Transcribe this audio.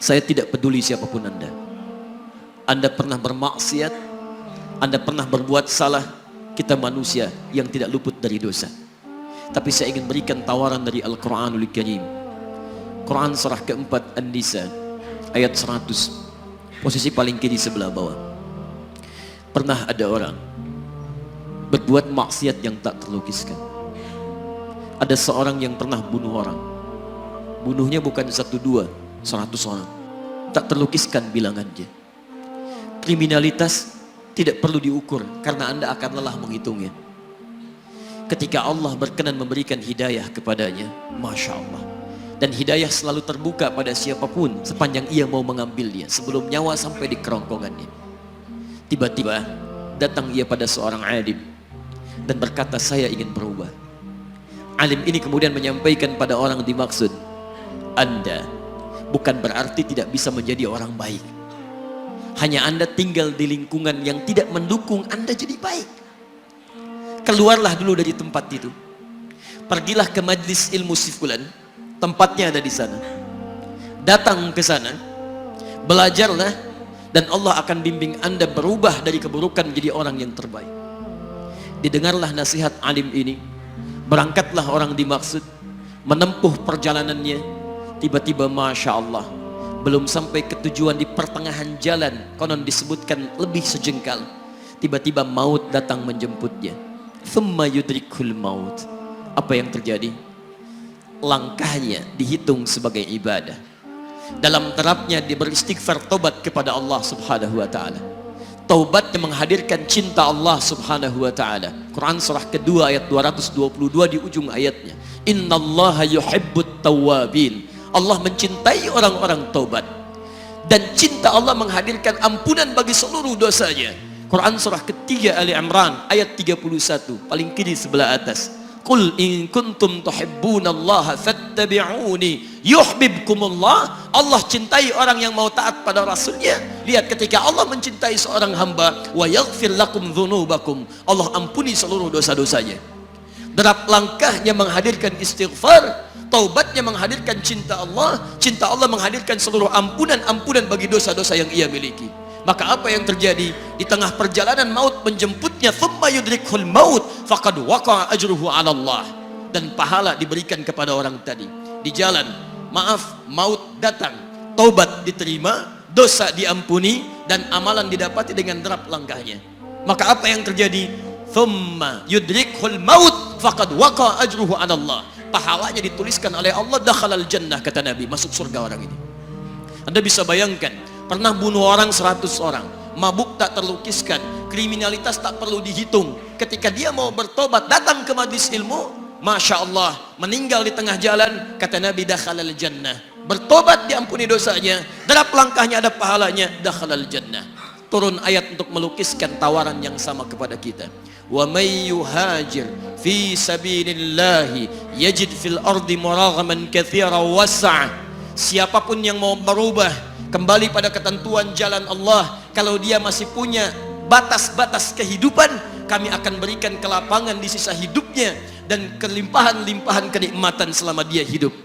Saya tidak peduli siapapun Anda. Anda pernah bermaksiat, Anda pernah berbuat salah. Kita manusia yang tidak luput dari dosa. Tapi saya ingin berikan tawaran dari Al-Quranul Karim. Quran surah keempat An-Nisa ayat 100, posisi paling kiri sebelah bawah. Pernah ada orang berbuat maksiat yang tak terlukiskan. Ada seorang yang pernah bunuh orang. Bunuhnya bukan 1, 2, 100 orang. Tak terlukiskan bilangannya. Kriminalitas tidak perlu diukur karena Anda akan lelah menghitungnya. Ketika Allah berkenan memberikan hidayah kepadanya, Masya Allah. Dan hidayah selalu terbuka pada siapapun sepanjang ia mau mengambilnya sebelum nyawa sampai di kerongkongannya. Tiba-tiba datang ia pada seorang alim dan berkata, saya ingin berubah. Alim ini kemudian menyampaikan pada orang dimaksud, Anda bukan berarti tidak bisa menjadi orang baik. Hanya Anda tinggal di lingkungan yang tidak mendukung Anda jadi baik. Keluarlah dulu dari tempat itu. Pergilah ke majlis ilmu sifulan, tempatnya ada di sana. Datang ke sana, belajarlah, dan Allah akan bimbing Anda berubah dari keburukan menjadi orang yang terbaik. Didengarlah nasihat alim ini. Berangkatlah orang dimaksud, menempuh perjalanannya. Tiba-tiba Masya Allah, belum sampai ke tujuan, di pertengahan jalan, konon disebutkan lebih sejengkal, tiba-tiba maut datang menjemputnya. Thumma yudrikul maut. Apa yang terjadi? Langkahnya dihitung sebagai ibadah. Dalam terapnya dia beristighfar, tobat kepada Allah subhanahu wa ta'ala. Taubat yang menghadirkan cinta Allah subhanahu wa ta'ala. Quran surah kedua ayat 222 di ujung ayatnya. Innallaha yuhibbut tawwabin. Allah mencintai orang-orang taubat. Dan cinta Allah menghadirkan ampunan bagi seluruh dosanya. Quran surah ketiga Ali Imran ayat 31, paling kiri sebelah atas. Qul in kuntum tuhibbunallaha fattabi'uni yuhibbukumullah. Allah cintai orang yang mau taat pada Rasulnya. Lihat, ketika Allah mencintai seorang hamba, wa yaghfir lakum dzunubakum, Allah ampuni seluruh dosa-dosanya. Derap langkahnya menghadirkan istighfar, taubatnya menghadirkan cinta Allah menghadirkan seluruh ampunan bagi dosa-dosa yang ia miliki. Maka apa yang terjadi? Di tengah perjalanan maut menjemputnya, thumma yudrikhul maut faqad waqa'a ajruhu 'ala Allah. Dan pahala diberikan kepada orang tadi. Di jalan, maaf, maut datang, taubat diterima, dosa diampuni, dan amalan didapati dengan derap langkahnya. Maka apa yang terjadi? Thumma yudrikhul maut faqad waqa'a ajruhu 'ala Allah. Pahalanya dituliskan oleh Allah, dakhalal jannah, kata Nabi, masuk surga orang ini. Anda bisa bayangkan, pernah bunuh orang 100 orang, mabuk tak terlukiskan, kriminalitas tak perlu dihitung. Ketika dia mau bertobat, datang ke majlis ilmu, Masya Allah, meninggal di tengah jalan, kata Nabi, dakhalal jannah. Bertobat diampuni dosanya, derap langkahnya ada pahalanya, dakhalal jannah. Turun ayat untuk melukiskan tawaran yang sama kepada kita. Wa may yuhajir fi sabilillahi yajid fil ardi muraghaman katsira was'a. Siapapun yang mau berubah kembali pada ketentuan jalan Allah, kalau dia masih punya batas-batas kehidupan, kami akan berikan kelapangan di sisa hidupnya dan kelimpahan-limpahan kenikmatan selama dia hidup.